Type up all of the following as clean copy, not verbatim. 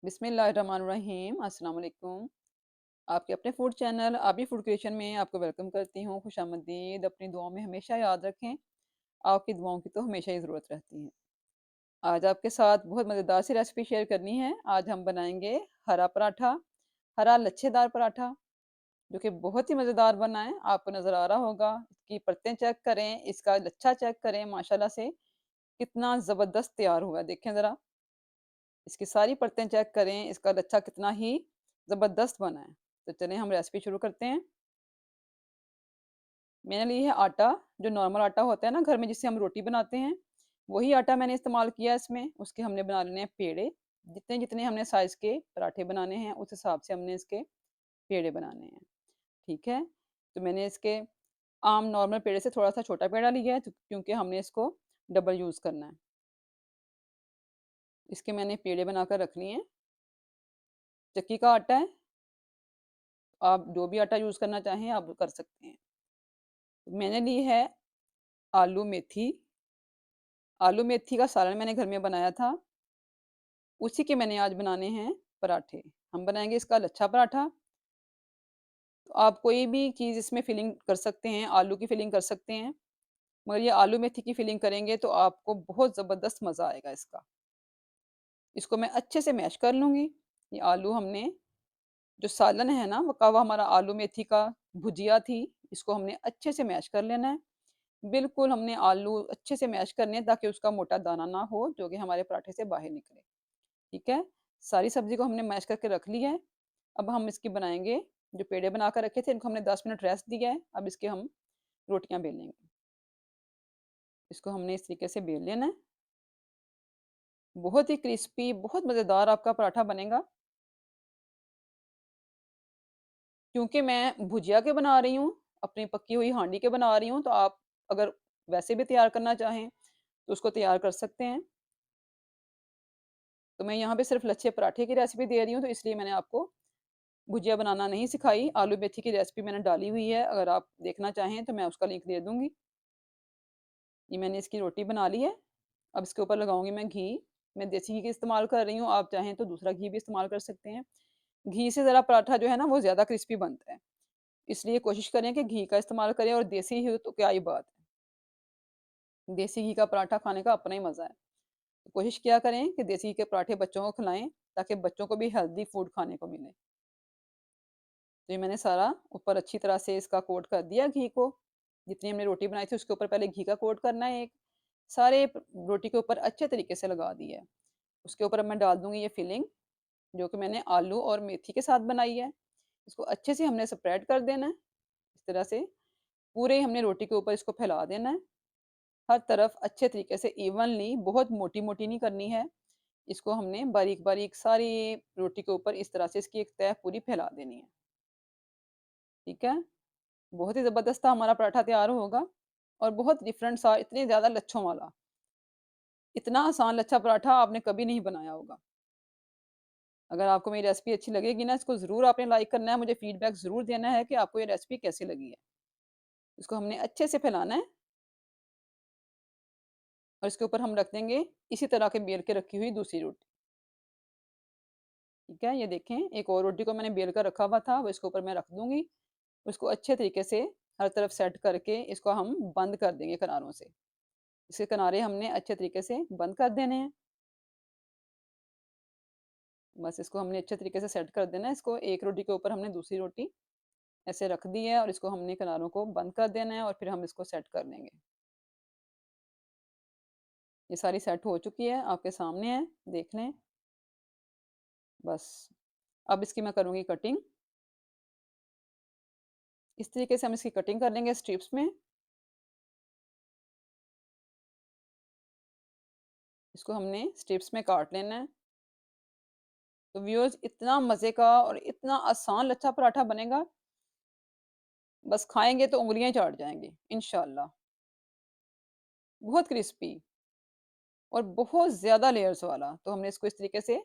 बिस्मिल्लाहिर्रहमानिर्रहीम अस्सलाम वालेकुम। आपके अपने फूड चैनल आबी फूड क्रिएशन में आपको वेलकम करती हूँ। खुशामदीद। अपनी दुआओं में हमेशा याद रखें। आपकी दुआओं की तो हमेशा ही ज़रूरत रहती है। आज आपके साथ बहुत मज़ेदार सी रेसिपी शेयर करनी है। आज हम बनाएंगे हरा पराठा, हरा लच्छेदार पराठा, जो कि बहुत ही मज़ेदार बना है। आपको नज़र आ रहा होगा। इसकी परतें चेक करें, इसका लच्छा चेक करें, माशाल्लाह से कितना ज़बरदस्त तैयार हुआ है। देखें ज़रा, इसकी सारी परतें चेक करें, इसका लच्छा कितना ही ज़बरदस्त बना है। तो चलें हम रेसिपी शुरू करते हैं। मैंने ली है आटा, जो नॉर्मल आटा होता है ना घर में जिससे हम रोटी बनाते हैं, वही आटा मैंने इस्तेमाल किया है इसमें। उसके हमने बना लेने हैं पेड़े। जितने-जितने हमने साइज़ के पराठे बनाने हैं, उस हिसाब से हमने इसके पेड़े बनाने हैं, ठीक है? तो मैंने इसके आम नॉर्मल पेड़े से थोड़ा-सा छोटा पेड़ा लिया है, तो क्योंकि हमने इसको डबल यूज़ करना है। इसके मैंने पेड़े बनाकर रख लिए हैं। चक्की का आटा है, आप जो भी आटा यूज़ करना चाहें, आप कर सकते हैं। मैंने ली है आलू मेथी। आलू मेथी का सालन मैंने घर में बनाया था, उसी के मैंने आज बनाने हैं पराठे। हम बनाएँगे इसका लच्छा पराठा। तो आप कोई भी चीज़ इसमें फिलिंग कर सकते हैं, आलू की फिलिंग कर सकते हैं, मगर ये आलू मेथी की फिलिंग करेंगे तो आपको बहुत ज़बरदस्त मज़ा आएगा इसका। इसको मैं अच्छे से मैश कर लूँगी। ये आलू हमने जो सालन है ना, पका हुआ हमारा आलू मेथी का भुजिया थी, इसको हमने अच्छे से मैश कर लेना है। बिल्कुल हमने आलू अच्छे से मैश करने हैं ताकि उसका मोटा दाना ना हो, जो कि हमारे पराठे से बाहर निकले। ठीक है? सारी सब्ज़ी को हमने मैश करके रख लिया है। अब हम इसकी बनाएँगे, जो पेड़े बना कर रखे थे इनको हमने 10 मिनट रेस्ट दिया है। अब इसके हम रोटियाँ बेलेंगे। इसको हमने इस तरीके से बेल लेना है। बहुत ही क्रिस्पी, बहुत मज़ेदार आपका पराठा बनेगा। क्योंकि मैं भुजिया के बना रही हूँ, अपनी पकी हुई हांडी के बना रही हूँ, तो आप अगर वैसे भी तैयार करना चाहें, तो उसको तैयार कर सकते हैं। तो मैं यहाँ पे सिर्फ़ लच्छे पराठे की रेसिपी दे रही हूँ, तो इसलिए मैंने आपको भुजिया बनाना नहीं सिखाई। आलू मेथी की रेसिपी मैंने डाली हुई है, अगर आप देखना चाहें तो मैं उसका लिंक दे दूँगी। ये मैंने इसकी रोटी बना ली है। अब इसके ऊपर लगाऊँगी मैं घी। मैं देसी घी का इस्तेमाल कर रही हूँ, आप चाहें तो दूसरा घी भी इस्तेमाल कर सकते हैं। घी से ज़रा पराठा जो है ना, वो ज़्यादा क्रिस्पी बनता है। इसलिए कोशिश करें कि घी का इस्तेमाल करें, और देसी घी हो तो क्या ही बात है। देसी घी का पराठा खाने का अपना ही मज़ा है। तो कोशिश किया करें कि देसी घी के पराठे बच्चों को खिलाएँ, ताकि बच्चों को भी हेल्दी फूड खाने को मिले। तो ये मैंने सारा ऊपर अच्छी तरह से इसका कोट कर दिया घी को। जितनी हमने रोटी बनाई थी उसके ऊपर पहले घी का कोट करना है एक। सारे रोटी के ऊपर अच्छे तरीके से लगा दिया है। उसके ऊपर अब मैं डाल दूँगी ये फिलिंग, जो कि मैंने आलू और मेथी के साथ बनाई है। इसको अच्छे से हमने स्प्रेड कर देना है, इस तरह से पूरे हमने रोटी के ऊपर इसको फैला देना है। हर तरफ अच्छे तरीके से इवनली, बहुत मोटी-मोटी नहीं करनी है। इसको हमने बारीक-बारीक सारी रोटी के ऊपर इस तरह से इसकी एक तह पूरी फैला देनी है। ठीक है? बहुत ही ज़बरदस्त हमारा पराठा तैयार होगा, और बहुत डिफरेंट सा, इतने ज़्यादा लच्छों वाला। इतना आसान लच्छा पराठा आपने कभी नहीं बनाया होगा। अगर आपको मेरी रेसिपी अच्छी लगेगी ना, इसको ज़रूर आपने लाइक करना है, मुझे फीडबैक ज़रूर देना है कि आपको ये रेसिपी कैसी लगी है। इसको हमने अच्छे से फैलाना है, और इसके ऊपर हम रख देंगे इसी तरह के बेल के रखी हुई दूसरी रोटी। ठीक है? ये देखें, एक और रोटी को मैंने बेल कर रखा हुआ था, वो इसके ऊपर मैं रख दूँगी। उसको अच्छे तरीके से हर तरफ सेट करके इसको हम बंद कर देंगे किनारों से। इसके किनारे हमने अच्छे तरीके से बंद कर देने हैं। बस इसको हमने अच्छे तरीके से सेट कर देना है। इसको एक रोटी के ऊपर हमने दूसरी रोटी ऐसे रख दी है, और इसको हमने किनारों को बंद कर देना है, और फिर हम इसको सेट कर लेंगे। ये सारी सेट हो चुकी है, आपके सामने है, देख लें। बस अब इसकी मैं करूँगी कटिंग। इस तरीके से हम इसकी कटिंग कर लेंगे स्ट्रिप्स में। इसको हमने स्ट्रिप्स में काट लेना है। तो व्यूअर्स, इतना मज़े का और इतना आसान लच्छा पराठा बनेगा, बस खाएँगे तो उँगलियाँ ही चाट जाएँगी, इंशाअल्लाह। बहुत क्रिस्पी और बहुत ज़्यादा लेयर्स वाला। तो हमने इसको इस तरीके से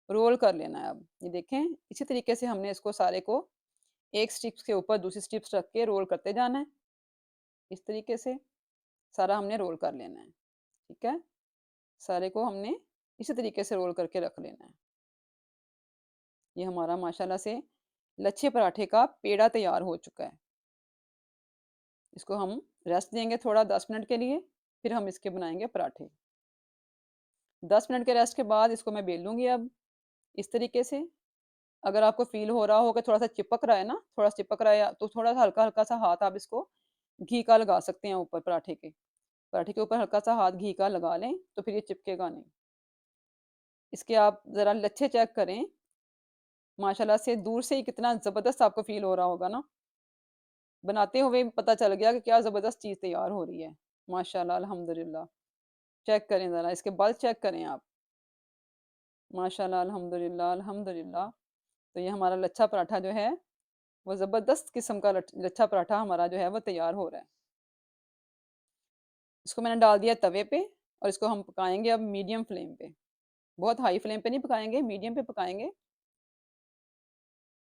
रोल कर लेना है अब। ये देखें, इसी तरीके से हमने इसको सारे को एक स्टिप्स के ऊपर दूसरी स्टिप्स रख के रोल करते जाना है। इस तरीके से सारा हमने रोल कर लेना है, ठीक है? सारे को हमने इसी तरीके से रोल करके रख लेना है। ये हमारा माशाल्लाह से लच्छे पराठे का पेड़ा तैयार हो चुका है। इसको हम रेस्ट देंगे थोड़ा 10 मिनट के लिए, फिर हम इसके बनाएँगे पराठे। 10 मिनट के रेस्ट के बाद इसको मैं बेल लूँगी अब, इस तरीके से। अगर आपको फ़ील हो रहा हो कि थोड़ा-सा चिपक रहा है ना, थोड़ा चिपक रहा है या तो थोड़ा-सा हल्का-हल्का सा हाथ आप इसको घी का लगा सकते हैं ऊपर पराठे के। पराठे के ऊपर हल्का-सा हाथ घी का लगा लें, तो फिर ये चिपकेगा नहीं। इसके आप ज़रा लच्छे चेक करें, माशाल्लाह से दूर से ही कितना ज़बरदस्त आपको फ़ील हो रहा होगा ना। बनाते हुए पता चल गया कि क्या ज़बरदस्त चीज़ तैयार हो रही है। माशाल्लाह, अल्हम्दुलिल्लाह। चेक करें ज़रा, इसके बल चेक करें आप। माशाल्लाह, अल्हम्दुलिल्लाह, अल्हम्दुलिल्लाह। तो ये हमारा लच्छा पराठा जो है, वो ज़बरदस्त किस्म का लच्छा पराठा हमारा जो है वो तैयार हो रहा है। इसको मैंने डाल दिया तवे पे और इसको हम पकाएँगे अब मीडियम फ्लेम पे। बहुत हाई फ्लेम पे नहीं पकाएँगे, मीडियम पे पकाएँगे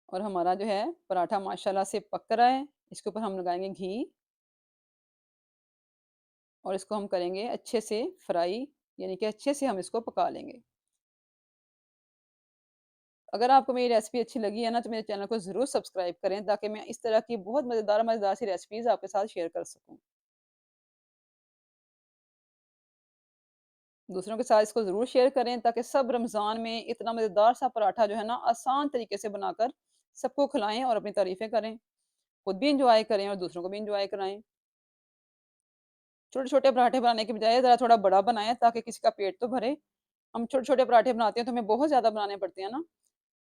और हमारा जो है पराठा माशाल्लाह से पक रहा है। इसके ऊपर हम लगाएँगे घी और इसको हम करेंगे अच्छे से फ्राई, यानी कि अच्छे से हम इसको पका लेंगे। अगर आपको मेरी रेसिपी अच्छी लगी है ना, तो मेरे चैनल को ज़रूर सब्सक्राइब करें ताकि मैं इस तरह की बहुत मज़ेदार-मज़ेदार सी रेसिपीज़ आपके साथ शेयर कर सकूँ। दूसरों के साथ इसको ज़रूर शेयर करें ताकि सब रमज़ान में इतना मज़ेदार सा पराठा जो है ना, आसान तरीके से बनाकर सबको खिलाएँ और अपनी तारीफ़ें करें। खुद भी एन्जॉय करें और दूसरों को भी एन्जॉय कराएँ। छोटे-छोटे पराठे बनाने की बजाय ज़रा थोड़ा बड़ा बनाएँ ताकि किसी का पेट तो भरे। हम छोटे-छोटे पराठे बनाते हैं तो हमें बहुत ज़्यादा बनाने पड़ते हैं ना।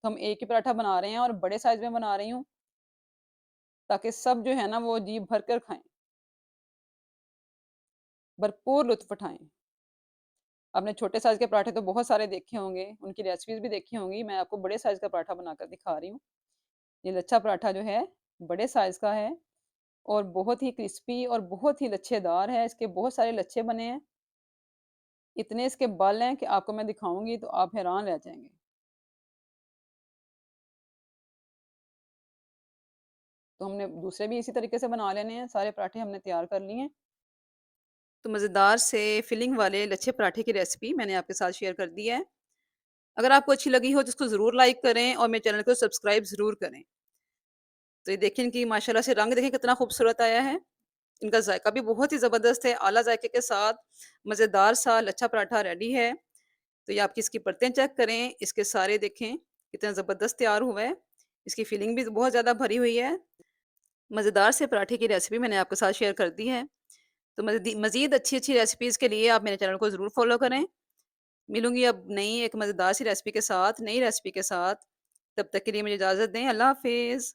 तो हम एक ही पराठा बना रहे हैं और बड़े साइज़ में बना रही हूँ ताकि सब जो है ना वो जी भर कर खाएँ, भरपूर लुत्फ़ उठाएँ। आपने छोटे साइज़ के पराठे तो बहुत सारे देखे होंगे, उनकी रेसिपीज़ भी देखी होंगी। मैं आपको बड़े साइज़ का पराठा बनाकर दिखा रही हूँ। ये लच्छा पराठा जो है, बड़े साइज़ का है और बहुत ही क्रिस्पी और बहुत ही लच्छेदार है। इसके बहुत सारे लच्छे बने हैं। इतने इसके बल हैं कि आपको मैं दिखाऊँगी तो आप हैरान रह जाएँगे। तो हमने दूसरे भी इसी तरीके से बना लेने हैं, सारे पराठे हमने तैयार कर लिए हैं। तो मज़ेदार से फिलिंग वाले लच्छे पराठे की रेसिपी मैंने आपके साथ शेयर कर दी है। अगर आपको अच्छी लगी हो तो इसको ज़रूर लाइक करें और मेरे चैनल को सब्सक्राइब ज़रूर करें। तो ये देखें इनकी माशाल्लाह से रंग देखें कितना खूबसूरत आया है। इनका ज़ायका भी बहुत ही ज़बरदस्त है, आला ज़ायके के साथ मज़ेदार सा लच्छा पराठा रेडी है। तो ये आपकी इसकी परतें चेक करें, इसके सारे देखें कितना ज़बरदस्त तैयार हुआ है। इसकी फिलिंग भी बहुत ज़्यादा भरी हुई है। मज़ेदार से पराठे की रेसिपी मैंने आपके साथ शेयर कर दी है। तो मज़ीद अच्छी-अच्छी रेसिपीज़ के लिए आप मेरे चैनल को ज़रूर फ़ॉलो करें। मिलूँगी अब नई एक मज़ेदार सी रेसिपी के साथ, नई रेसिपी के साथ। तब तक के लिए मुझे इजाज़त दें। अल्लाह हाफ़िज़।